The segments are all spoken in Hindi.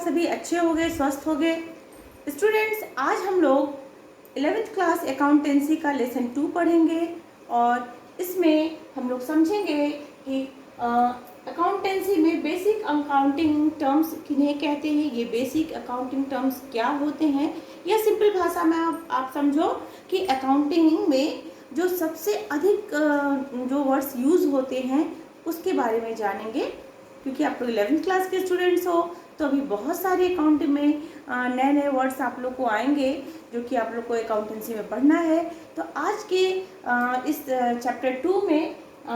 सभी अच्छे हो गए, स्वस्थ हो गए। स्टूडेंट्स, आज हम लोग 11th क्लास अकाउंटेंसी का लेसन 2 पढ़ेंगे और इसमें हम लोग समझेंगे कि अकाउंटेंसी में बेसिक अकाउंटिंग टर्म्स किन्हें कहते हैं, ये बेसिक अकाउंटिंग टर्म्स क्या होते हैं, या सिंपल भाषा में आप समझो कि अकाउंटिंग में जो सबसे अधिक जो वर्ड्स यूज़ होते हैं उसके बारे में जानेंगे। क्योंकि आप लोग 11th क्लास के स्टूडेंट्स हो तो अभी बहुत सारे अकाउंटिंग में नए नए वर्ड्स आप लोग को आएंगे जो कि आप लोग को अकाउंटेंसी में पढ़ना है। तो आज के इस चैप्टर 2 में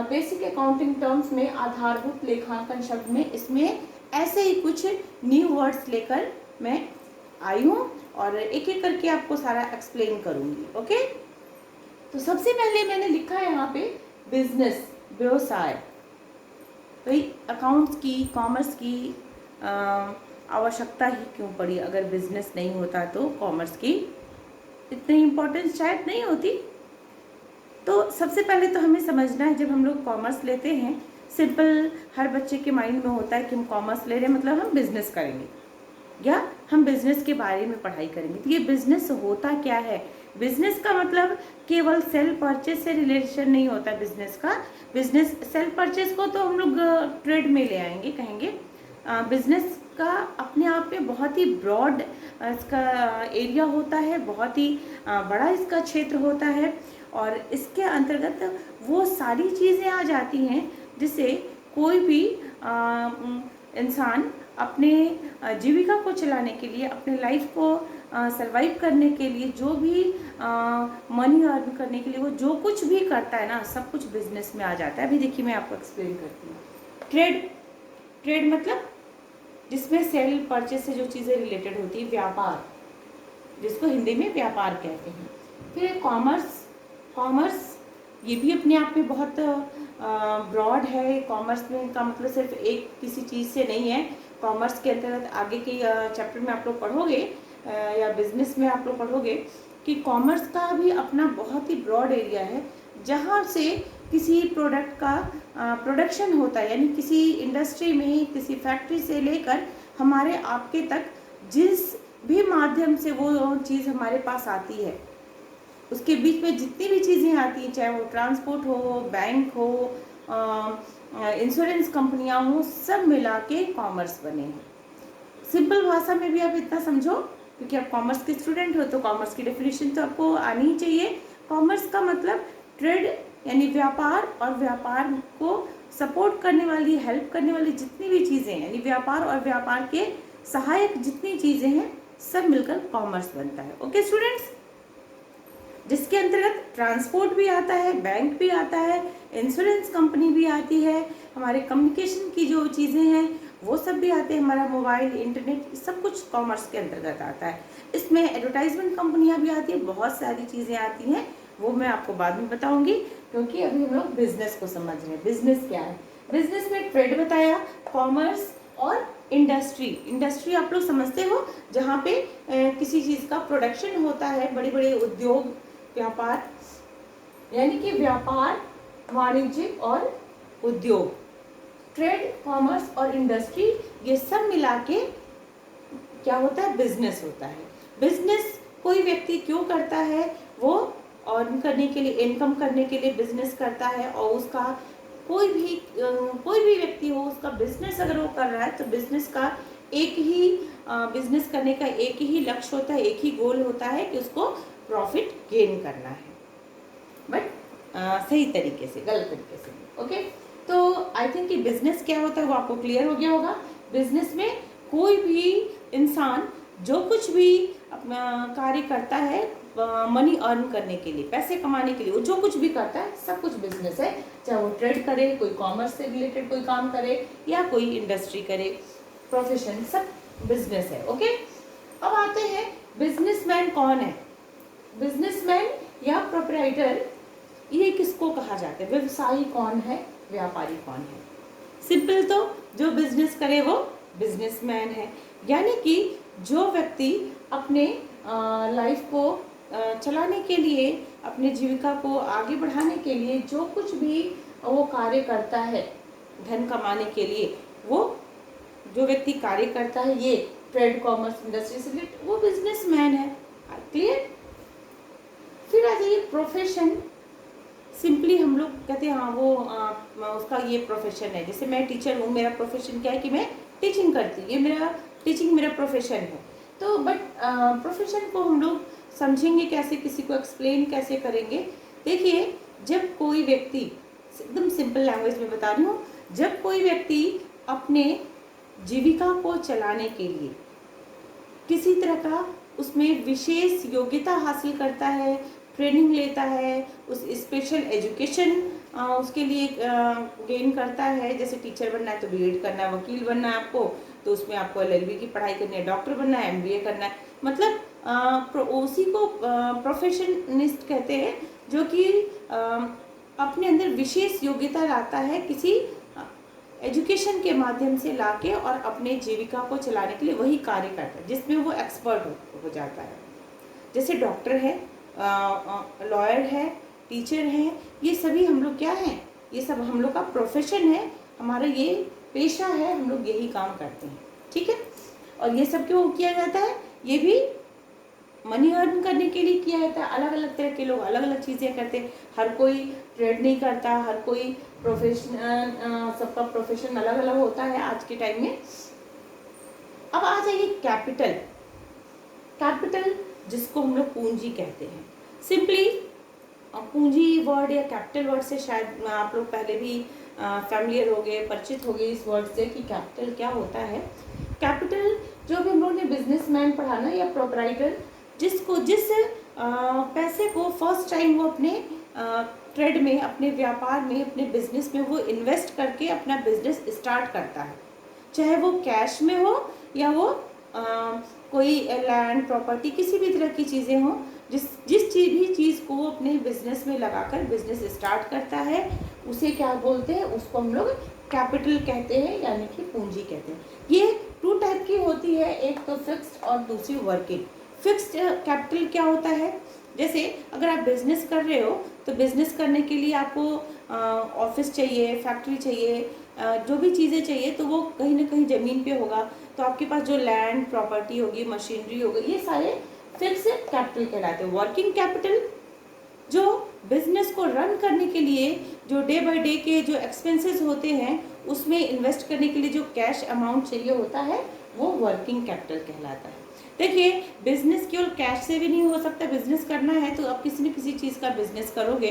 बेसिक अकाउंटिंग टर्म्स में आधारभूत लेखांकन शब्द में इसमें ऐसे ही कुछ न्यू वर्ड्स लेकर मैं आई हूँ और एक एक करके आपको सारा एक्सप्लेन करूँगी। ओके, तो सबसे पहले मैंने लिखा है यहाँ पे बिजनेस, व्यवसाय। भाई अकाउंट्स की, कॉमर्स की आवश्यकता ही क्यों पड़ी? अगर बिजनेस नहीं होता तो कॉमर्स की इतनी इम्पोर्टेंस शायद नहीं होती। तो सबसे पहले तो हमें समझना है, जब हम लोग कॉमर्स लेते हैं, सिंपल हर बच्चे के माइंड में होता है कि हम कॉमर्स ले रहे हैं मतलब हम बिजनेस करेंगे या हम बिजनेस के बारे में पढ़ाई करेंगे। तो ये बिजनेस होता क्या है? बिजनेस का मतलब केवल सेल परचेज से रिलेशन नहीं होता बिजनेस का। बिजनेस सेल परचेज को तो हम लोग ट्रेड में ले आएंगे, कहेंगे। बिजनेस का अपने आप में बहुत ही ब्रॉड इसका एरिया होता है, बहुत ही बड़ा इसका क्षेत्र होता है और इसके अंतर्गत वो सारी चीज़ें आ जाती हैं जिससे कोई भी इंसान अपने जीविका को चलाने के लिए, अपने लाइफ को सरवाइव करने के लिए, जो भी मनी अर्न करने के लिए वो जो कुछ भी करता है ना, सब कुछ बिजनेस में आ जाता है। अभी देखिए मैं आपको एक्सप्लेन करती हूँ। ट्रेड मतलब जिसमें सेल परचेज से जो चीज़ें रिलेटेड होती है, व्यापार, जिसको हिंदी में व्यापार कहते हैं। फिर कॉमर्स ये भी अपने आप में बहुत ब्रॉड है। कॉमर्स में का मतलब सिर्फ एक किसी चीज़ से नहीं है। कॉमर्स के अंतर्गत आगे के चैप्टर में आप लोग पढ़ोगे या बिजनेस में आप लोग पढ़ोगे कि कॉमर्स का भी अपना बहुत ही ब्रॉड एरिया है, जहाँ से किसी प्रोडक्ट का प्रोडक्शन होता है, यानी किसी इंडस्ट्री में, किसी फैक्ट्री से लेकर हमारे आपके तक जिस भी माध्यम से वो चीज़ हमारे पास आती है, उसके बीच में जितनी भी चीज़ें आती हैं, चाहे वो ट्रांसपोर्ट हो, बैंक हो, इंश्योरेंस कंपनियां हो, सब मिला के कॉमर्स बने हैं। सिंपल भाषा में भी आप इतना समझो, क्योंकि आप कॉमर्स के स्टूडेंट हो तो कॉमर्स की डेफिनेशन तो आपको आनी ही चाहिए। कॉमर्स का मतलब ट्रेड यानी व्यापार, और व्यापार को सपोर्ट करने वाली, हेल्प करने वाली जितनी भी चीज़ें, यानी व्यापार और व्यापार के सहायक जितनी चीज़ें हैं, सब मिलकर कॉमर्स बनता है। ओके स्टूडेंट्स, जिसके अंतर्गत ट्रांसपोर्ट भी आता है, बैंक भी आता है, इंश्योरेंस कंपनी भी आती है, हमारे कम्युनिकेशन की जो चीज़ें हैं वो सब भी आते हैं, हमारा मोबाइल, इंटरनेट, सब कुछ कॉमर्स के अंतर्गत आता है। इसमें एडवर्टाइजमेंट कंपनियां भी आती हैं, बहुत सारी चीज़ें आती हैं, वो मैं आपको बाद में बताऊंगी, क्योंकि अभी हम लोग बिजनेस को समझ रहे हैं। बिजनेस क्या है? बिजनेस में ट्रेड बताया, कॉमर्स और इंडस्ट्री आप लोग समझते हो, जहाँ पे किसी चीज़ का प्रोडक्शन होता है, बड़े बड़े उद्योग, व्यापार, यानी कि व्यापार, वाणिज्य और उद्योग। ट्रेड, कॉमर्स और इंडस्ट्री, ये सब मिला के क्या होता है? बिजनेस होता है। बिजनेस कोई व्यक्ति क्यों करता है? वो अर्न करने के लिए, इनकम करने के लिए बिजनेस करता है, और उसका कोई भी व्यक्ति हो, उसका बिजनेस अगर वो कर रहा है तो बिजनेस का एक ही बिजनेस करने का एक ही लक्ष्य होता है, एक ही गोल होता है कि उसको प्रॉफिट गेन करना है, बट सही तरीके से, गलत तरीके से। ओके, तो आई थिंक कि बिजनेस क्या होता है वो आपको क्लियर हो गया होगा। बिजनेस में कोई भी इंसान जो कुछ भी अपना कार्य करता है मनी अर्न करने के लिए, पैसे कमाने के लिए, वो जो कुछ भी करता है सब कुछ बिजनेस है। चाहे वो ट्रेड करे, कोई कॉमर्स से रिलेटेड कोई काम करे, या कोई इंडस्ट्री करे, प्रोफेशन, सब बिजनेस है। ओके, अब आते हैं बिजनेसमैन कौन है? बिजनेसमैन या प्रोप्राइटर, ये किसको कहा जाता है? व्यवसायी कौन है? व्यापारी कौन है? सिंपल, तो जो बिजनेस करे वो बिजनेसमैन है, यानी कि जो व्यक्ति अपने लाइफ को चलाने के लिए, अपने जीविका को आगे बढ़ाने के लिए जो कुछ भी वो कार्य करता है धन कमाने के लिए, वो जो व्यक्ति कार्य करता है ये ट्रेड कॉमर्स इंडस्ट्री से रिलेटेड, वो बिजनेसमैन है। क्लियर। फिर आ जाइए प्रोफेशन। सिंपली हम लोग कहते हैं हाँ वो उसका ये प्रोफेशन है। जैसे मैं टीचर हूँ, मेरा प्रोफेशन क्या है कि मैं टीचिंग करती हूँ, ये मेरा टीचिंग मेरा प्रोफेशन है। तो बट प्रोफेशन को हम लोग समझेंगे कैसे, किसी को एक्सप्लेन कैसे करेंगे। देखिए, जब कोई व्यक्ति, एकदम सिंपल लैंग्वेज में बता रही हूँ, जब कोई व्यक्ति अपने जीविका को चलाने के लिए किसी तरह का उसमें विशेष योग्यता हासिल करता है, ट्रेनिंग लेता है, उस स्पेशल एजुकेशन उसके लिए गेन करता है। जैसे टीचर बनना है तो बीएड करना है, वकील बनना है आपको तो उसमें आपको एलएलबी की पढ़ाई करनी है, डॉक्टर बनना है एमबीए करना है। मतलब उसी को प्रोफेशनिस्ट कहते हैं, जो कि अपने अंदर विशेष योग्यता लाता है किसी एजुकेशन के माध्यम से लाके और अपने जीविका को चलाने के लिए वही कार्य करता है, जिसमें वो एक्सपर्ट हो जाता है। जैसे डॉक्टर है, लॉयर है, टीचर है, ये सभी हम लोग क्या हैं, ये सब हम लोग का प्रोफेशन है, हमारा ये पेशा है, हम लोग यही काम करते हैं। ठीक है। और ये सब क्यों किया जाता है, ये भी मनी अर्न करने के लिए किया जाता है। अलग अलग तरह के लोग अलग अलग चीज़ें करते हैं, हर कोई ट्रेड नहीं करता, हर कोई प्रोफेशन, सबका प्रोफेशन अलग अलग होता है आज के टाइम में। अब आ जाइए कैपिटल। कैपिटल जिसको हम लोग पूंजी कहते हैं। सिंपली पूंजी वर्ड या कैपिटल वर्ड से शायद आप लोग पहले भी फैमिलियर हो गए, परिचित हो गए इस वर्ड से कि कैपिटल क्या होता है। कैपिटल जो भी हम लोगों ने बिजनेसमैन पढ़ा ना, या प्रोपराइटर, जिस पैसे को फर्स्ट टाइम वो अपने ट्रेड में, अपने व्यापार में, अपने बिजनेस में वो इन्वेस्ट करके अपना बिजनेस स्टार्ट करता है, चाहे वो कैश में हो या वो कोई लैंड प्रॉपर्टी, किसी भी तरह की चीज़ें हों, जिस चीज़ को वो अपने बिजनेस में लगाकर बिजनेस स्टार्ट करता है, उसे क्या बोलते हैं, उसको हम लोग कैपिटल कहते हैं, यानी कि पूंजी कहते हैं। ये 2 टाइप की होती है, एक तो फिक्स्ड और दूसरी वर्किंग। फिक्स्ड कैपिटल क्या होता है, जैसे अगर आप बिजनेस कर रहे हो तो बिजनेस करने के लिए आपको ऑफिस चाहिए, फैक्ट्री चाहिए, जो भी चीज़ें चाहिए तो वो कहीं ना कहीं ज़मीन पे होगा। तो आपके पास जो लैंड प्रॉपर्टी होगी, मशीनरी होगी, ये सारे फिक्स्ड कैपिटल कहलाते हैं। वर्किंग कैपिटल जो बिजनेस को रन करने के लिए, जो डे बाय डे के जो एक्सपेंसेस होते हैं उसमें इन्वेस्ट करने के लिए जो कैश अमाउंट चाहिए होता है, वो वर्किंग कैपिटल कहलाता है। देखिए, बिजनेस केवल कैश से भी नहीं हो सकता। बिजनेस करना है तो आप किसी न किसी चीज़ का बिजनेस करोगे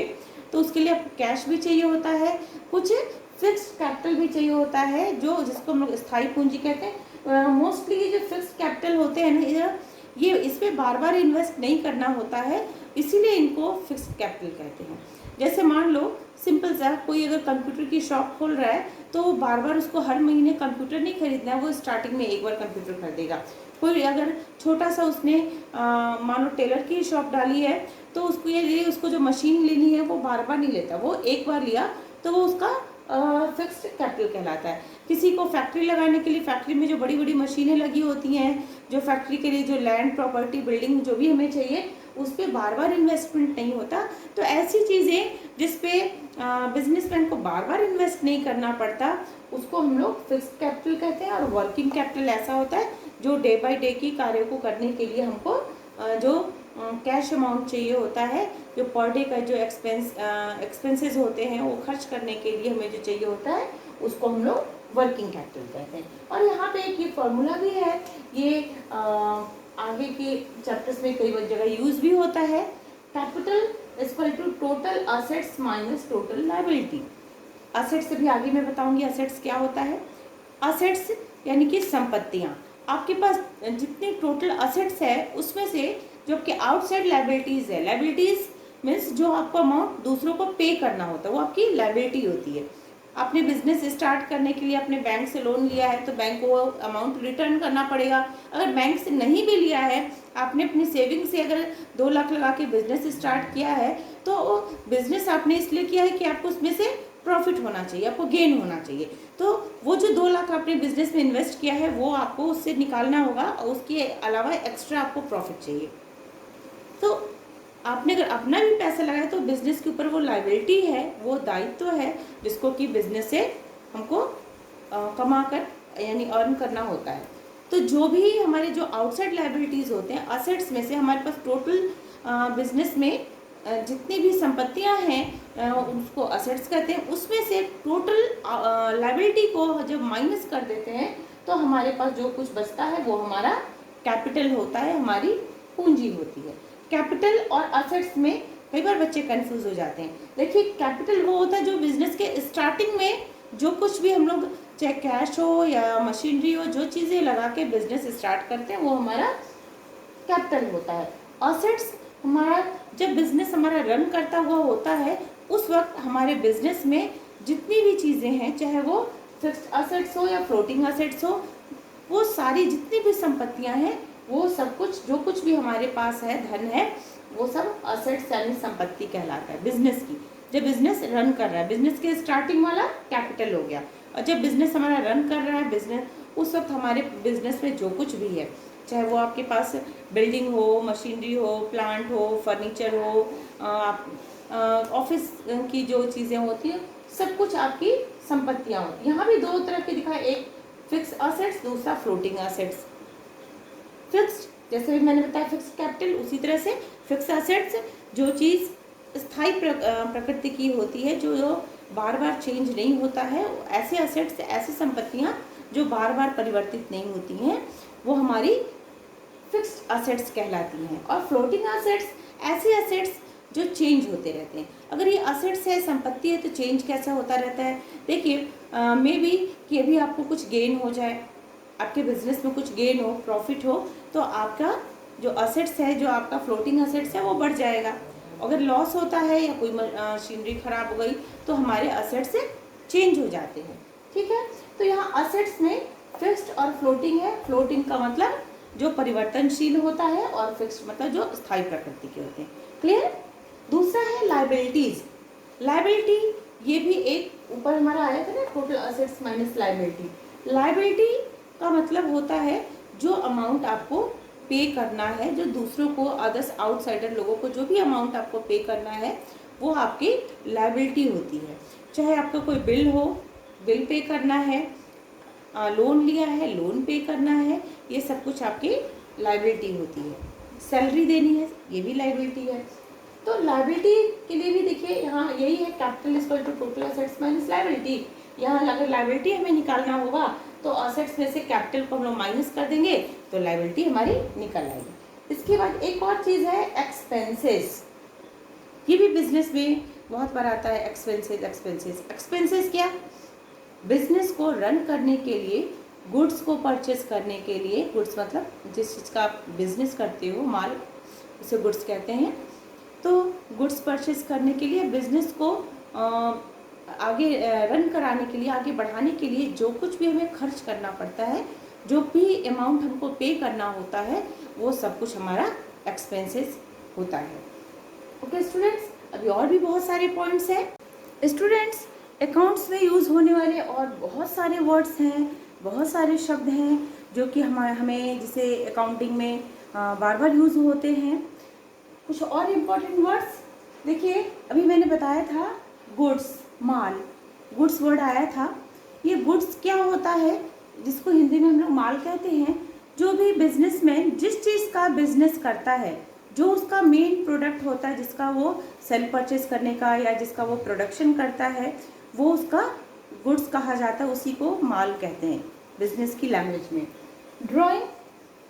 तो उसके लिए आपको कैश भी चाहिए होता है, कुछ फिक्स्ड कैपिटल भी चाहिए होता है, जो जिसको हम लोग स्थायी पूंजी कहते हैं। मोस्टली ये जो फिक्स्ड कैपिटल होते हैं ना, ये इस पर बार बार इन्वेस्ट नहीं करना होता है, इसीलिए इनको फिक्स्ड कैपिटल कहते हैं। जैसे मान लो सिंपल सा, कोई अगर कंप्यूटर की शॉप खोल रहा है तो बार बार उसको हर महीने कंप्यूटर नहीं खरीदना है, वो स्टार्टिंग में एक बार कंप्यूटर खरीदेगा। कोई अगर छोटा सा उसने मान लो टेलर की शॉप डाली है तो उसको उसको जो मशीन लेनी है वो बार बार नहीं लेता, वो एक बार लिया तो वो उसका फिक्स्ड कैपिटल कहलाता है। किसी को फैक्ट्री लगाने के लिए, फैक्ट्री में जो बड़ी बड़ी मशीनें लगी होती हैं, जो फैक्ट्री के लिए जो लैंड प्रॉपर्टी बिल्डिंग जो भी हमें चाहिए, उस पर बार बार इन्वेस्टमेंट नहीं होता। तो ऐसी चीज़ें जिस पे बिजनेसमैन को बार बार इन्वेस्ट नहीं करना पड़ता, उसको हम लोग फिक्स्ड कैपिटल कहते हैं। और वर्किंग कैपिटल ऐसा होता है जो डे बाय डे की कार्य को करने के लिए हमको जो कैश अमाउंट चाहिए होता है, जो पर डे का जो एक्सपेंसेस होते हैं वो खर्च करने के लिए हमें जो चाहिए होता है, उसको हम लोग वर्किंग कैपिटल कहते हैं। और यहाँ पे एक ये फॉर्मूला भी है, ये आगे के चैप्टर्स में कई जगह यूज भी होता है। Capital equal to total assets minus total liability. Assets से भी आगे मैं बताऊंगी असेट्स क्या होता है। असेट्स यानी कि संपत्तियाँ, आपके पास जितने टोटल असेट्स है उसमें से जो आपके आउटसाइड लायबिलिटीज है, लायबिलिटीज मीन्स जो आपको अमाउंट दूसरों को पे करना होता है, वो आपकी लायबिलिटी होती है। आपने बिजनेस स्टार्ट करने के लिए अपने बैंक से लोन लिया है तो बैंक को अमाउंट रिटर्न करना पड़ेगा। अगर बैंक से नहीं भी लिया है, आपने अपनी सेविंग से अगर 2 लाख लगा के बिजनेस स्टार्ट किया है तो बिजनेस आपने इसलिए किया है कि आपको उसमें से प्रॉफिट होना चाहिए, आपको गेन होना चाहिए। तो वो जो 2 लाख आपने बिजनेस में इन्वेस्ट किया है वो आपको उससे निकालना होगा, और उसके अलावा एक्स्ट्रा आपको प्रॉफिट चाहिए। तो आपने अगर अपना भी पैसा लगाया तो बिजनेस के ऊपर वो लायबिलिटी है, वो दायित्व है, जिसको कि बिजनेस से हमको कमा कर यानी अर्न करना होता है। तो जो भी हमारे जो आउटसाइड लाइबिलिटीज़ होते हैं, असेट्स में से हमारे पास टोटल बिजनेस में जितनी भी संपत्तियां हैं उसको असेट्स कहते हैं। उसमें से टोटल लाइबिलिटी को जब माइनस कर देते हैं तो हमारे पास जो कुछ बचता है वो हमारा कैपिटल होता है, हमारी पूंजी होती है। कैपिटल और असेट्स में कई बार बच्चे कंफ्यूज हो जाते हैं। देखिए, कैपिटल वो होता है जो बिजनेस के स्टार्टिंग में जो कुछ भी हम लोग, चाहे कैश हो या मशीनरी हो, जो चीज़ें लगा के बिजनेस स्टार्ट करते हैं वो हमारा कैपिटल होता है। असेट्स हमारा जब बिजनेस हमारा रन करता हुआ होता है उस वक्त हमारे बिजनेस में जितनी भी चीज़ें हैं, चाहे वो फिक्स्ड असेट्स हो या फ्लोटिंग असेट्स हो, वो सारी जितनी भी संपत्तियां हैं, वो सब कुछ जो कुछ भी हमारे पास है, धन है, वो सब असेट्स यानी संपत्ति कहलाता है बिजनेस की। जब बिजनेस रन कर रहा है, बिजनेस के स्टार्टिंग वाला कैपिटल हो गया, और जब बिजनेस हमारा रन कर रहा है बिजनेस, उस वक्त हमारे बिजनेस में जो कुछ भी है, चाहे वो आपके पास बिल्डिंग हो, मशीनरी हो, प्लांट हो, फर्नीचर हो, ऑफिस की जो चीज़ें होती हैं, सब कुछ आपकी संपत्तियां होती हैं। यहाँ भी दो तरह के दिखाए, एक फिक्स असेट्स, दूसरा फ्लोटिंग असेट्स। फिक्स्ड जैसे भी मैंने बताया फिक्स कैपिटल, उसी तरह से फिक्स असेट्स जो चीज़ स्थायी प्रकृति की होती है, जो बार बार चेंज नहीं होता है, ऐसे असेट्स, ऐसी संपत्तियां जो बार बार परिवर्तित नहीं होती हैं, वो हमारी फिक्स्ड असेट्स कहलाती हैं। और फ्लोटिंग असेट्स ऐसे असेट्स जो चेंज होते रहते हैं। अगर ये असेट्स है, संपत्ति है, तो चेंज कैसा होता रहता है? देखिए, मे बी कि अभी आपको कुछ गेन हो जाए, आपके बिजनेस में कुछ गेन हो, प्रॉफिट हो, तो आपका जो असेट्स है, जो आपका फ्लोटिंग असेट्स है, वो बढ़ जाएगा। अगर लॉस होता है या कोई मशीनरी खराब हो गई तो हमारे असेट्स चेंज हो जाते हैं। ठीक है, तो यहाँ असेट्स में फिक्स्ड और फ्लोटिंग है। फ्लोटिंग का मतलब जो परिवर्तनशील होता है, और फिक्स्ड मतलब जो स्थायी प्रकृति के होते हैं। क्लियर? दूसरा है लाइबिलिटीज। लाइबिलिटी ये भी एक ऊपर हमारा आया था ना, total assets minus liability. Liability का मतलब होता है जो अमाउंट आपको पे करना है, जो दूसरों को, अदर्स आउटसाइडर लोगों को जो भी अमाउंट आपको पे करना है, वो आपकी लाइबिलिटी होती है। चाहे आपका कोई बिल हो, बिल पे करना है, लोन लिया है, लोन पे करना है, ये सब कुछ आपकी लाइबिलिटी होती है। सैलरी देनी है, ये भी लाइबिलिटी है। तो लाइबिलिटी के लिए भी देखिए यहाँ यही है, capital equal to total assets minus liability. यहाँ अगर लाइबिलिटी हमें निकालना होगा तो असेट्स में से कैपिटल को हम लोग माइनस कर देंगे तो लाइबिलिटी हमारी निकल आएगी। इसके बाद एक और चीज़ है एक्सपेंसेस। ये भी बिजनेस में बहुत बार आता है, एक्सपेंसेस। एक्सपेंसेस क्या? बिजनेस को रन करने के लिए, गुड्स को परचेस करने के लिए, गुड्स मतलब जिस चीज़ का आप बिजनेस करते हो, माल, उसे गुड्स कहते हैं। तो गुड्स परचेस करने के लिए, बिजनेस को आगे रन कराने के लिए, आगे बढ़ाने के लिए जो कुछ भी हमें खर्च करना पड़ता है, जो भी अमाउंट हमको पे करना होता है, वो सब कुछ हमारा एक्सपेंसेस होता है। ओके स्टूडेंट्स, अभी और भी बहुत सारे पॉइंट्स हैं। स्टूडेंट्स, अकाउंट्स में यूज़ होने वाले और बहुत सारे वर्ड्स हैं, बहुत सारे शब्द हैं जो कि हमें जिसे अकाउंटिंग में बार बार यूज़ होते हैं। कुछ और इम्पोर्टेंट वर्ड्स देखिए, अभी मैंने बताया था गुड्स, माल, गुड्स वर्ड आया था। ये गुड्स क्या होता है, जिसको हिंदी में हम लोग माल कहते हैं। जो भी बिजनेसमैन जिस चीज़ का बिजनेस करता है, जो उसका मेन प्रोडक्ट होता है, जिसका वो सेल परचेस करने का या जिसका वो प्रोडक्शन करता है, वो उसका गुड्स कहा जाता है, उसी को माल कहते हैं बिजनेस की लैंग्वेज में। ड्राइंग,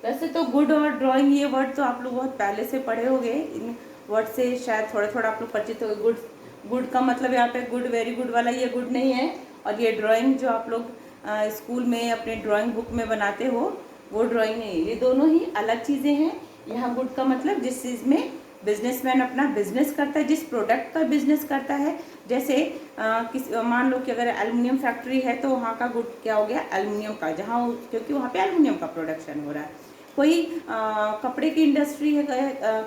वैसे तो गुड और ड्राइंग ये वर्ड तो आप लोग बहुत पहले से पढ़े होंगे, इन वर्ड से शायद थोड़ा थोड़ा आप लोग परिचित हो। गुड, गुड का मतलब यहाँ पे गुड, वेरी गुड वाला ये गुड नहीं है। और ये ड्राइंग जो आप लोग स्कूल में अपने ड्राइंग बुक में बनाते हो, वो ड्राइंग नहीं है। ये दोनों ही अलग चीज़ें हैं। यहाँ गुड का मतलब जिस चीज़ में बिजनेसमैन अपना बिजनेस करता है, जिस प्रोडक्ट का बिजनेस करता है। जैसे मान लो कि अगर एल्युमिनियम फैक्ट्री है तो वहाँ का गुड क्या हो गया, एल्युमिनियम का, जहाँ क्योंकि वहाँ पे एल्युमिनियम का प्रोडक्शन हो रहा है। कोई कपड़े की इंडस्ट्री है,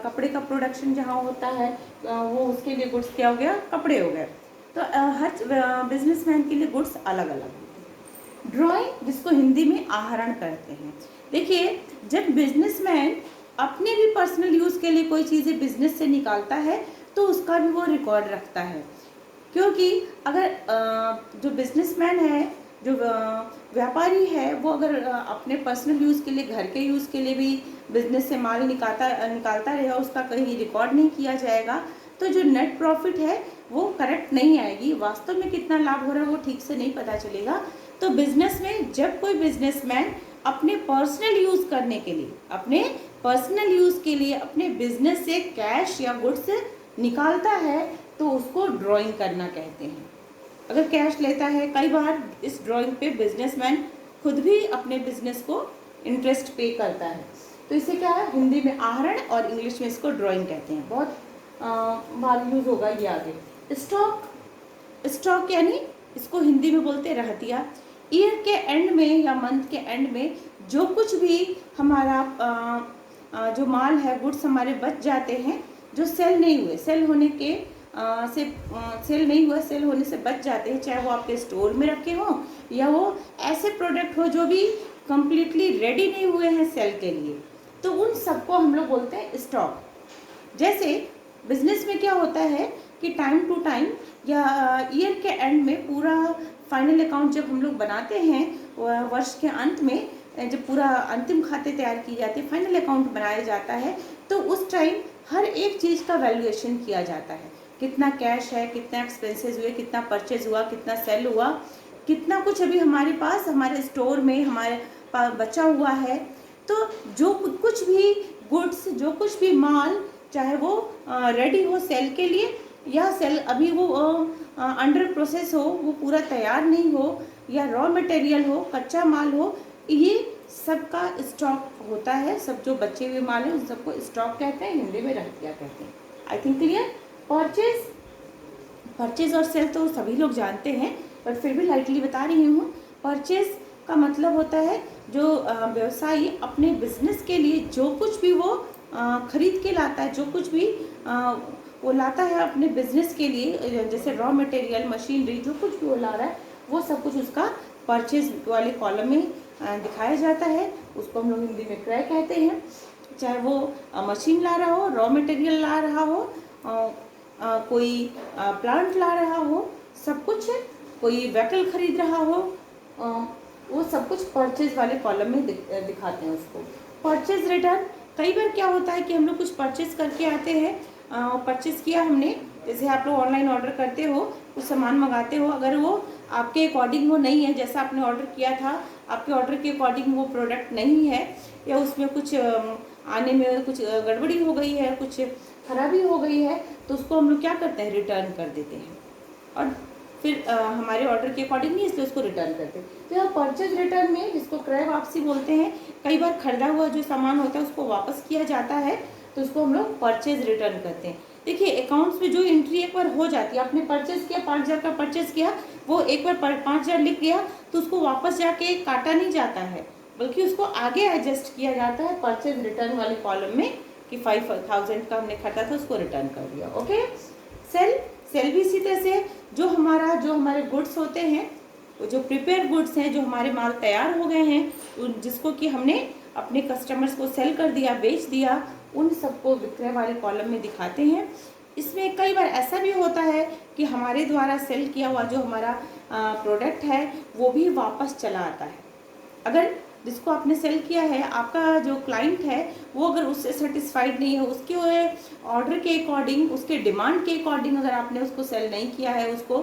कपड़े का प्रोडक्शन जहाँ होता है, वो उसके लिए गुड्स क्या हो गया, कपड़े हो गए। तो हर बिजनेसमैन के लिए गुड्स अलग अलग होते हैं। ड्राइंग, जिसको हिंदी में आहरण करते हैं। देखिए, जब बिजनेसमैन अपने भी पर्सनल यूज़ के लिए कोई चीज़ें बिजनेस से निकालता है तो उसका भी वो रिकॉर्ड रखता है। क्योंकि अगर जो बिजनेसमैन है जो व्यापारी है वो अगर अपने पर्सनल यूज़ के लिए, घर के यूज़ के लिए भी बिजनेस से माल निकालता रहेगा, उसका कहीं रिकॉर्ड नहीं किया जाएगा, तो जो नेट प्रॉफिट है वो करेक्ट नहीं आएगी, वास्तव में कितना लाभ हो रहा है वो ठीक से नहीं पता चलेगा। तो बिजनेस में जब कोई बिजनेसमैन अपने पर्सनल यूज़ करने के लिए, अपने पर्सनल यूज़ के लिए अपने बिजनेस से कैश या गुड्स निकालता है तो उसको ड्राइंग करना कहते हैं। अगर कैश लेता है, कई बार इस ड्राइंग पे बिजनेसमैन खुद भी अपने बिजनेस को इंटरेस्ट पे करता है, तो इसे क्या है, हिंदी में आहरण और इंग्लिश में इसको ड्राइंग कहते हैं। बहुत बार यूज होगा ये आगे। स्टॉक, स्टॉक यानी इसको हिंदी में बोलते हैं रहतिया। ईयर के एंड में या मंथ के एंड में जो कुछ भी हमारा जो माल है, गुड्स हमारे बच जाते हैं, जो सेल नहीं हुए, सेल होने के सेल नहीं हुआ, सेल होने से बच जाते हैं, चाहे वो आपके स्टोर में रखे हों या वो ऐसे प्रोडक्ट हो जो भी कंप्लीटली रेडी नहीं हुए हैं सेल के लिए, तो उन सबको हम लोग बोलते हैं स्टॉक। जैसे बिजनेस में क्या होता है कि टाइम टू टाइम या ईयर के एंड में पूरा फाइनल अकाउंट जब हम लोग बनाते हैं, वर्ष के अंत में जब पूरा अंतिम खाते तैयार की जाती है, फाइनल अकाउंट बनाया जाता है, तो उस टाइम हर एक चीज़ का वैल्यूएशन किया जाता है। कितना कैश है, कितना एक्सपेंसेस हुए, कितना परचेज हुआ, कितना सेल हुआ, कितना कुछ अभी हमारे पास हमारे स्टोर में हमारे बचा हुआ है। तो जो कुछ भी गुड्स, जो कुछ भी माल, चाहे वो रेडी हो सेल के लिए या सेल अभी वो अंडर प्रोसेस हो, वो पूरा तैयार नहीं हो, या रॉ मटेरियल हो, कच्चा माल हो, ये सबका स्टॉक होता है। सब जो बचे हुए माल है उन सबको स्टॉक कहते हैं, हिंदी में रहतिया कहते हैं। I think clear. Purchase, purchase और सेल तो सभी लोग जानते हैं, पर फिर भी लाइटली बता रही हूँ। परचेज का मतलब होता है जो व्यवसायी अपने बिजनेस के लिए जो कुछ भी वो खरीद के लाता है, जो कुछ भी वो लाता है अपने बिजनेस के लिए, जैसे रॉ मटेरियल, मशीनरी, जो कुछ भी वो ला रहा है, वो सब कुछ उसका परचेज वाले कॉलम में दिखाया जाता है। उसको हम लोग हिंदी में क्रय कहते हैं। चाहे वो मशीन ला रहा हो, रॉ मटेरियल ला रहा हो, कोई प्लांट ला रहा हो, सब कुछ, कोई व्हीकल खरीद रहा हो, वो सब कुछ परचेज वाले कॉलम में दिखाते हैं उसको। परचेज रिटर्न, कई बार क्या होता है कि हम लोग कुछ परचेज करके आते हैं, परचेज किया हमने, जैसे आप लोग ऑनलाइन ऑर्डर करते हो, कुछ सामान मंगाते हो, अगर वो आपके अकॉर्डिंग वो नहीं है, जैसा आपने ऑर्डर किया था, आपके ऑर्डर के अकॉर्डिंग वो प्रोडक्ट नहीं है, या उसमें कुछ आने में कुछ गड़बड़ी हो गई है, कुछ खराबी हो गई है, तो उसको हम लोग क्या करते हैं, रिटर्न कर देते हैं, और फिर हमारे ऑर्डर के अकॉर्डिंग नहीं, इसलिए उसको रिटर्न करते हैं। तो यहाँ परचेज रिटर्न में, जिसको क्रय वापसी बोलते हैं, कई बार खरीदा हुआ जो सामान होता है उसको वापस किया जाता है, तो उसको हम लोग परचेज रिटर्न करते हैं। देखिए अकाउंट्स में जो एंट्री एक बार हो जाती है, आपने परचेज किया, 5,000 का परचेज किया, वो एक बार 5,000 लिख गया, तो उसको वापस जाके काटा नहीं जाता है, बल्कि उसको आगे एडजस्ट किया जाता है परचेज रिटर्न वाले कॉलम में, कि 5,000 का हमने खरीदा था, उसको रिटर्न कर दिया। ओके। सेल, सेल भी इसी तरह से, जो हमारे गुड्स होते हैं, वो जो प्रिपेयर गुड्स हैं, जो हमारे माल तैयार हो गए हैं, जिसको कि हमने अपने कस्टमर्स को सेल कर दिया, बेच दिया, उन सबको विक्रय वाले कॉलम में दिखाते हैं। इसमें कई बार ऐसा भी होता है कि हमारे द्वारा सेल किया हुआ जो हमारा प्रोडक्ट है वो भी वापस चला आता है। अगर जिसको आपने सेल किया है, आपका जो क्लाइंट है वो अगर उससे सेटिस्फाइड नहीं है, उसके ऑर्डर के अकॉर्डिंग, उसके डिमांड के अकॉर्डिंग अगर आपने उसको सेल नहीं किया है, उसको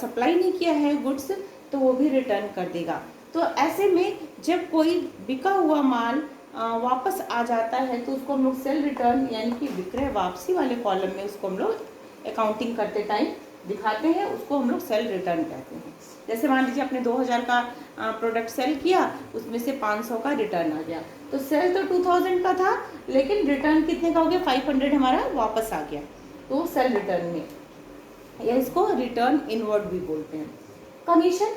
सप्लाई नहीं किया है गुड्स, तो वो भी रिटर्न कर देगा। तो ऐसे में जब कोई बिका हुआ माल वापस आ जाता है, तो उसको हम लोग सेल रिटर्न यानी कि विक्रय वापसी वाले कॉलम में उसको हम लोग अकाउंटिंग करते टाइम दिखाते हैं, उसको हम लोग सेल रिटर्न कहते हैं। जैसे मान लीजिए आपने 2,000 का प्रोडक्ट सेल किया, उसमें से 500 का रिटर्न आ गया, तो सेल तो 2,000 का था, लेकिन रिटर्न कितने का हो गया, 500 हमारा वापस आ गया, तो सेल रिटर्न में, या इसको रिटर्न इनवर्ड भी बोलते हैं। कमीशन,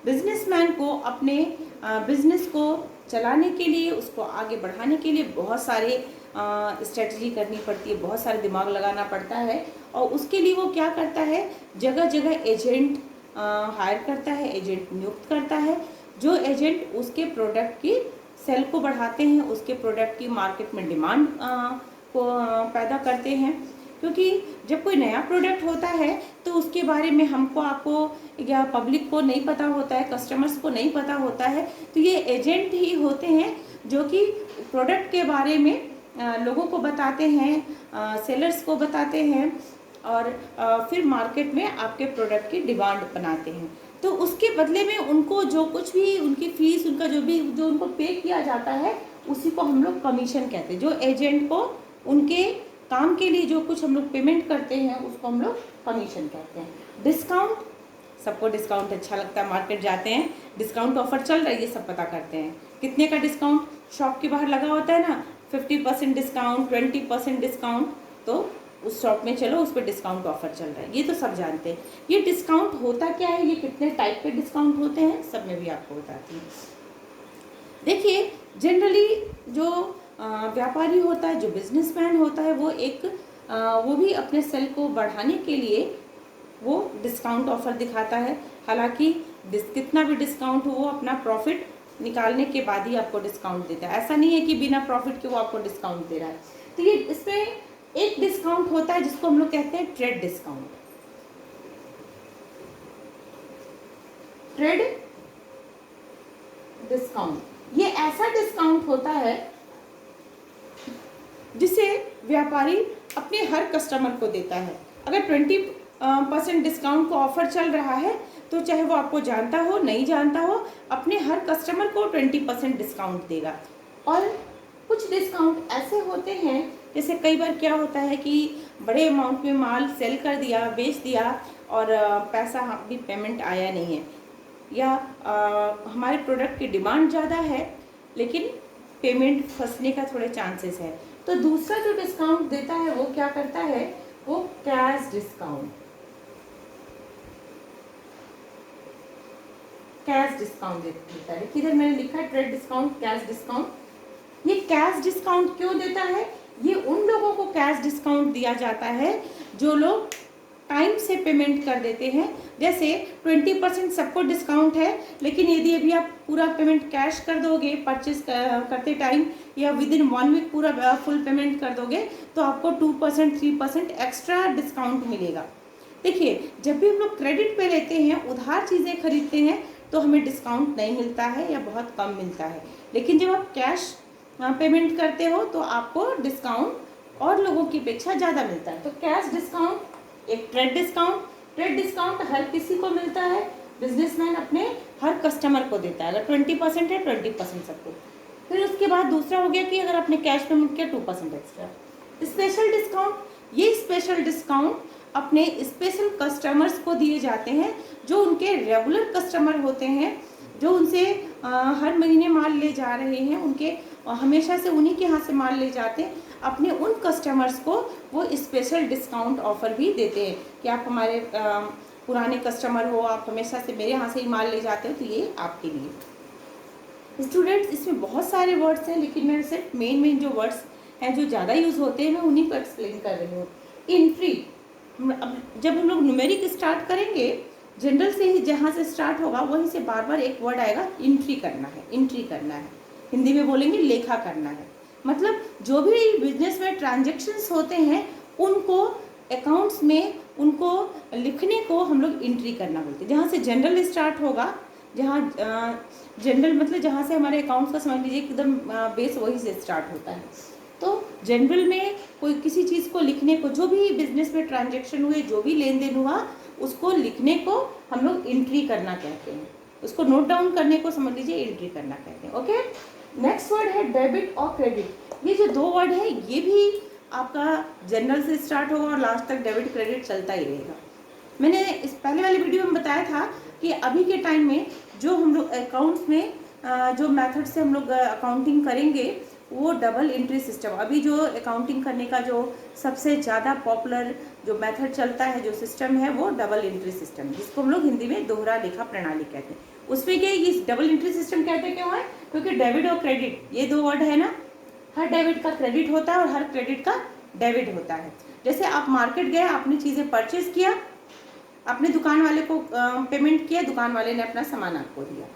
बिजनेसमैन को अपने बिजनेस को चलाने के लिए, उसको आगे बढ़ाने के लिए बहुत सारे स्ट्रेटजी करनी पड़ती है, बहुत सारे दिमाग लगाना पड़ता है, और उसके लिए वो क्या करता है, जगह जगह एजेंट हायर करता है, एजेंट नियुक्त करता है, जो एजेंट उसके प्रोडक्ट की सेल को बढ़ाते हैं, उसके प्रोडक्ट की मार्केट में डिमांड को पैदा करते हैं। क्योंकि जब कोई नया प्रोडक्ट होता है तो उसके बारे में हमको, आपको या पब्लिक को नहीं पता होता है, कस्टमर्स को नहीं पता होता है, तो ये एजेंट ही होते हैं जो कि प्रोडक्ट के बारे में लोगों को बताते हैं, सेलर्स को बताते हैं, और फिर मार्केट में आपके प्रोडक्ट की डिमांड बनाते हैं। तो उसके बदले में उनको जो कुछ भी उनकी फीस, उनका जो उनको पे किया जाता है, उसी को हम लोग कमीशन कहते हैं। जो एजेंट को उनके काम के लिए जो कुछ हम लोग पेमेंट करते हैं उसको हम लोग कमीशन कहते हैं। डिस्काउंट, सबको डिस्काउंट अच्छा लगता है, मार्केट जाते हैं डिस्काउंट ऑफर चल रहा है ये सब पता करते हैं। कितने का डिस्काउंट शॉप के बाहर लगा होता है ना, 50% डिस्काउंट, 20% डिस्काउंट, तो उस शॉप में चलो, उस पर डिस्काउंट ऑफर चल रहा है, ये तो सब जानते हैं। ये डिस्काउंट होता क्या है, ये कितने टाइप के डिस्काउंट होते हैं, सब में भी आपको बताती हूँ। देखिए, जनरली जो व्यापारी होता है, जो बिजनेसमैन होता है, वो भी अपने सेल को बढ़ाने के लिए वो डिस्काउंट ऑफर दिखाता है। हालांकि कितना भी डिस्काउंट हो, वो अपना प्रॉफिट निकालने के बाद ही आपको डिस्काउंट देता है। ऐसा नहीं है कि बिना प्रॉफिट के वो आपको डिस्काउंट दे रहा है। तो ये इसमें एक डिस्काउंट होता है जिसको हम लोग कहते हैं ट्रेड डिस्काउंट। ट्रेड डिस्काउंट ये ऐसा डिस्काउंट होता है जिसे व्यापारी अपने हर कस्टमर को देता है। अगर 20% डिस्काउंट का ऑफर चल रहा है तो चाहे वो आपको जानता हो नहीं जानता हो, अपने हर कस्टमर को 20% डिस्काउंट देगा। और कुछ डिस्काउंट ऐसे होते हैं, जैसे कई बार क्या होता है कि बड़े अमाउंट में माल सेल कर दिया, बेच दिया, और पैसा भी पेमेंट आया नहीं है, या हमारे प्रोडक्ट की डिमांड ज़्यादा है लेकिन पेमेंट फंसने का थोड़े चांसेस है। तो दूसरा जो डिस्काउंट देता है वो क्या करता है, वो कैश डिस्काउंट। कैश डिस्काउंट देता है। किधर मैंने लिखा है ट्रेड डिस्काउंट, कैश डिस्काउंट। ये कैश डिस्काउंट क्यों देता है, ये उन लोगों को कैश डिस्काउंट दिया जाता है जो लोग टाइम से पेमेंट कर देते हैं। जैसे 20% सबको डिस्काउंट है, लेकिन यदि अभी आप पूरा पेमेंट कैश कर दोगे परचेज करते टाइम, या विद इन 1 वीक पूरा फुल पेमेंट कर दोगे, तो आपको 2% 3% एक्स्ट्रा डिस्काउंट मिलेगा। देखिए, जब भी हम लोग क्रेडिट पे लेते हैं, उधार चीज़ें खरीदते हैं, तो हमें डिस्काउंट नहीं मिलता है या बहुत कम मिलता है। लेकिन जब आप कैश पेमेंट करते हो तो आपको डिस्काउंट और लोगों की अपेक्षा ज़्यादा मिलता है। तो कैश डिस्काउंट एक ट्रेड डिस्काउंट। ट्रेड डिस्काउंट हर किसी को मिलता है, बिजनेसमैन अपने हर कस्टमर को देता है। अगर 20% है, 20% सबको। फिर उसके बाद दूसरा हो गया कि अगर आपने कैश पेमेंट किया 2% एक्स्ट्रा। स्पेशल डिस्काउंट, ये स्पेशल डिस्काउंट अपने स्पेशल कस्टमर्स को दिए जाते हैं, जो उनके रेगुलर कस्टमर होते हैं, जो उनसे हर महीने माल ले जा रहे हैं, उनके हमेशा से उन्हीं के यहाँ से माल ले जाते हैं। अपने उन कस्टमर्स को वो स्पेशल डिस्काउंट ऑफर भी देते हैं कि आप हमारे पुराने कस्टमर हो, आप हमेशा से मेरे यहाँ से ही माल ले जाते हो, तो ये आपके लिए। स्टूडेंट्स, इसमें बहुत सारे वर्ड्स हैं, लेकिन मैं सिर्फ मेन जो वर्ड्स हैं जो ज़्यादा यूज़ होते हैं, मैं उन्हीं को एक्सप्लेन कर रही हूँ। एंट्री, अब जब हम लोग न्यूमेरिक स्टार्ट करेंगे, जनरल से ही जहाँ से स्टार्ट होगा वहीं से बार बार एक वर्ड आएगा, एंट्री करना है। एंट्री करना है, हिंदी में बोलेंगे लेखा करना है। मतलब जो भी बिजनेस में ट्रांजैक्शंस होते हैं, उनको अकाउंट्स में उनको लिखने को हम लोग एंट्री करना बोलते हैं। जहाँ से जनरल स्टार्ट होगा, जहाँ जनरल मतलब जहाँ से हमारे अकाउंट्स का समझ लीजिए एकदम बेस वहीं से स्टार्ट होता है। तो जनरल में कोई किसी चीज़ को लिखने को, जो भी बिजनेस में ट्रांजैक्शन हुए, जो भी लेन देन हुआ, उसको लिखने को हम लोग एंट्री करना कहते हैं। उसको नोट डाउन करने को समझ लीजिए एंट्री करना कहते हैं। ओके, नेक्स्ट वर्ड है डेबिट और क्रेडिट। ये जो दो वर्ड है, ये भी आपका जनरल से स्टार्ट होगा और लास्ट तक डेबिट क्रेडिट चलता ही रहेगा। मैंने इस पहले वाले वीडियो में बताया था कि अभी के टाइम में जो हम लोग अकाउंट्स में जो मेथड से हम लोग अकाउंटिंग करेंगे, वो डबल एंट्री सिस्टम। अभी जो अकाउंटिंग करने का जो सबसे ज़्यादा पॉपुलर जो मेथड चलता है, जो सिस्टम है, वो डबल एंट्री सिस्टम, जिसको हम लोग हिंदी में दोहरा लेखा प्रणाली कहते हैं। उसमें क्या, ये डबल एंट्री सिस्टम कहते क्यों है, क्योंकि डेबिट और क्रेडिट ये दो वर्ड है ना, हर डेबिट का क्रेडिट होता है और हर क्रेडिट का डेबिट होता है। जैसे आप मार्केट गए, आपने चीज़ें परचेज किया, आपने दुकान वाले को पेमेंट किया, दुकान वाले ने अपना सामान आपको दिया।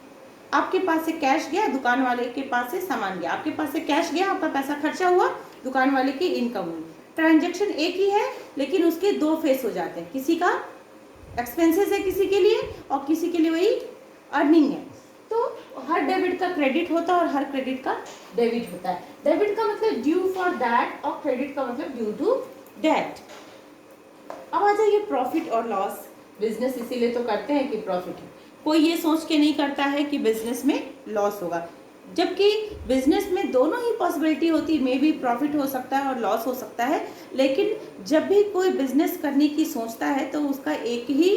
आपके पास से कैश गया, दुकान वाले के पास से सामान गया। आपके पास से कैश गया, आपका पैसा खर्चा हुआ, दुकान वाले की इनकम हुई। ट्रांजैक्शन एक ही है लेकिन उसके दो फेस हो जाते हैं, किसी का एक्सपेंसेस है किसी के लिए और किसी के लिए वही अर्निंग है। तो हर डेबिट का क्रेडिट होता है और हर क्रेडिट का डेबिट होता है। डेबिट का मतलब ड्यू फॉर दैट और क्रेडिट का मतलब ड्यू टू दैट। अब आ जाइए प्रॉफिट और लॉस। बिजनेस इसीलिए तो करते हैं कि प्रॉफिट है, कोई ये सोच के नहीं करता है कि बिजनेस में लॉस होगा, जबकि बिजनेस में दोनों ही पॉसिबिलिटी होती है, मे भी प्रॉफिट हो सकता है और लॉस हो सकता है। लेकिन जब भी कोई बिजनेस करने की सोचता है तो उसका एक ही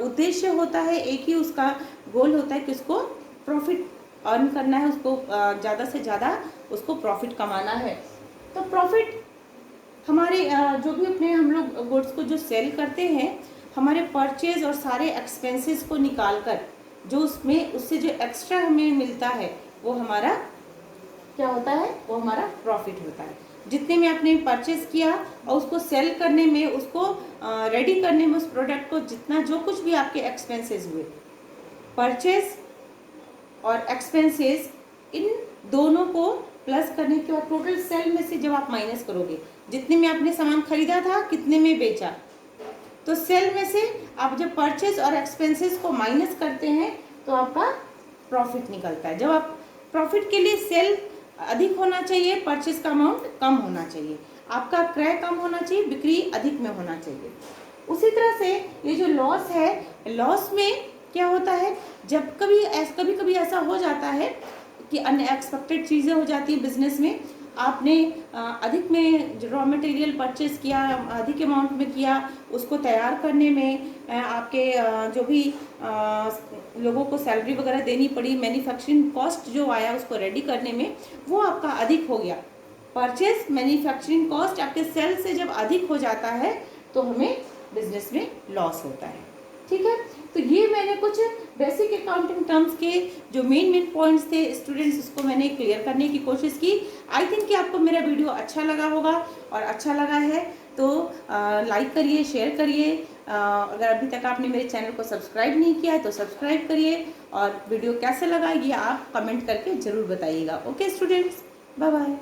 उद्देश्य होता है, एक ही उसका गोल होता है कि उसको प्रॉफिट अर्न करना है, उसको ज़्यादा से ज़्यादा उसको प्रॉफिट कमाना है। तो प्रॉफिट हमारे जो भी अपने हम लोग गुड्स को जो सेल करते हैं, हमारे परचेज और सारे एक्सपेंसेस को निकाल कर जो उसमें उससे जो एक्स्ट्रा हमें मिलता है वो हमारा क्या होता है, वो हमारा प्रॉफिट होता है। जितने में आपने परचेज किया और उसको सेल करने में, उसको रेडी करने में, उस प्रोडक्ट को जितना जो कुछ भी आपके एक्सपेंसेस हुए, परचेज और एक्सपेंसेस, इन दोनों को प्लस करने के बाद टोटल सेल में से जब आप माइनस करोगे, जितने में आपने सामान खरीदा था कितने में बेचा, तो सेल में से आप जब परचेज और एक्सपेंसेस को माइनस करते हैं तो आपका प्रॉफिट निकलता है। जब आप प्रॉफिट के लिए सेल अधिक होना चाहिए, परचेज का अमाउंट कम होना चाहिए, आपका क्रय कम होना चाहिए, बिक्री अधिक में होना चाहिए। उसी तरह से ये जो लॉस है, लॉस में क्या होता है, जब कभी ऐसा हो जाता है कि अनएक्सपेक्टेड चीज़ें हो जाती है बिजनेस में, आपने अधिक में रॉ मटेरियल परचेज किया, अधिक अमाउंट में किया, उसको तैयार करने में आपके जो भी लोगों को सैलरी वगैरह देनी पड़ी, मैन्युफैक्चरिंग कॉस्ट जो आया उसको रेडी करने में वो आपका अधिक हो गया। परचेज मैन्युफैक्चरिंग कॉस्ट आपके सेल से जब अधिक हो जाता है तो हमें बिजनेस में लॉस होता है। ठीक है, तो ये मैंने कुछ बेसिक अकाउंटिंग टर्म्स के जो मेन पॉइंट्स थे स्टूडेंट्स, उसको मैंने क्लियर करने की कोशिश की। आई थिंक कि आपको मेरा वीडियो अच्छा लगा होगा, और अच्छा लगा है तो लाइक करिए, शेयर करिए। अगर अभी तक आपने मेरे चैनल को सब्सक्राइब नहीं किया है तो सब्सक्राइब करिए, और वीडियो कैसे लगा ये आप कमेंट करके ज़रूर बताइएगा। Okay students, bye bye.